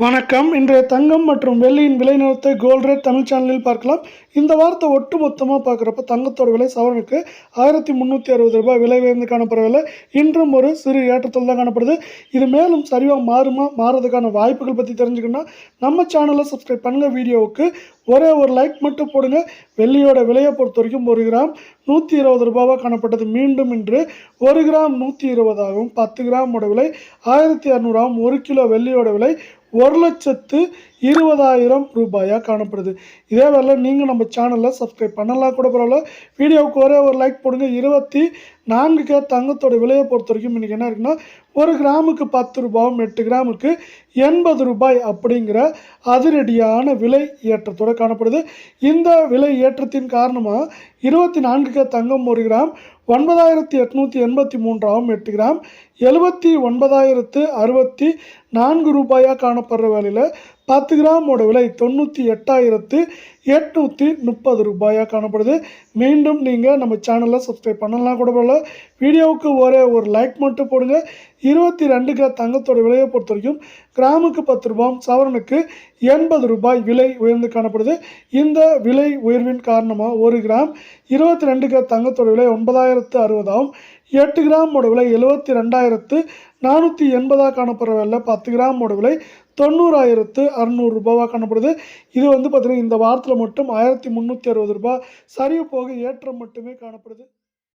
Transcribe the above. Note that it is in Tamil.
வணக்கம். இன்றைய தங்கம் மற்றும் வெள்ளியின் விலை நிலவரத்தை கோல்ட் ரேட் தமிழ் சேனலில் பார்க்கலாம். இந்த வாரத்தை ஒட்டு மொத்தமாக பார்க்குறப்ப தங்கத்தோட விலை சவரனுக்கு ரூ. 1360 விலை உயர்ந்து காணப்படவில்லை. இன்றும் ஒரு சிறு ஏற்றத்தில் தான் காணப்படுது. இது மேலும் சரிவாக மாறுறதுக்கான வாய்ப்புகள் பற்றி தெரிஞ்சுக்கணும்னா நம்ம சேனலை சப்ஸ்கிரைப் பண்ணுங்கள். வீடியோவுக்கு ஒரே ஒரு லைக் மட்டும் போடுங்க. வெள்ளியோட விலையை பொறுத்த வரைக்கும் 1 கிராம் ரூ. 120 காணப்பட்டது. மீண்டும் இன்று 1 கிராம் 120 ஆகவும் 10 கிராமோட விலை 1600 ஆகும். 1 கிலோ வெள்ளியோட விலை 1,20,000 காணப்படுது. இதே வேலை நீங்கள் நம்ம சேனலில் சப்ஸ்கிரைப் பண்ணலாம் கூட பரவாயில்ல. வீடியோவுக்கு ஒரே ஒரு லைக் போடுங்க. 24K தங்கத்தோட விலையை பொறுத்த வரைக்கும் இன்றைக்கி என்ன இருக்குன்னா 1 கிராமுக்கு 10 ரூபாயும் 8 கிராமுக்கு 80 ரூபாய் அப்படிங்கிற அதிரடியான விலை ஏற்றத்தோடு காணப்படுது. இந்த விலை ஏற்றத்தின் காரணமாக 24K தங்கம் 1 கிராம் 9,883 ஆகும். 8 கிராம் 79,064 காணப்படுற வேலையில் 10 கிராமோட விலை 98,830 காணப்படுது. மீண்டும் நீங்கள் நம்ம சேனலை சப்ஸ்கிரைப் பண்ணலாம் கூட போல. வீடியோவுக்கு ஒரே ஒரு லைக் மட்டும் போடுங்க. 22K தங்கத்தோட விலையை பொறுத்த வரைக்கும் கிராமுக்கு 10 ரூபாயும் சவரனுக்கு 80 ரூபாய் விலை உயர்ந்து காணப்படுது. இந்த விலை உயர்வின் காரணமாக 1 கிராம் 22K தங்கத்தோட விலை 9,060 ஆகும். 8 கிராமோட விலை 72,480 காணப்படுற வேலை 10 கிராமோட விலை 90,600 காணப்படுது. இது பார்த்திங்கன்னா இந்த வாரத்தில் மட்டும் 1,360 சரிவு போக ஏற்றம் மட்டுமே காணப்படுது.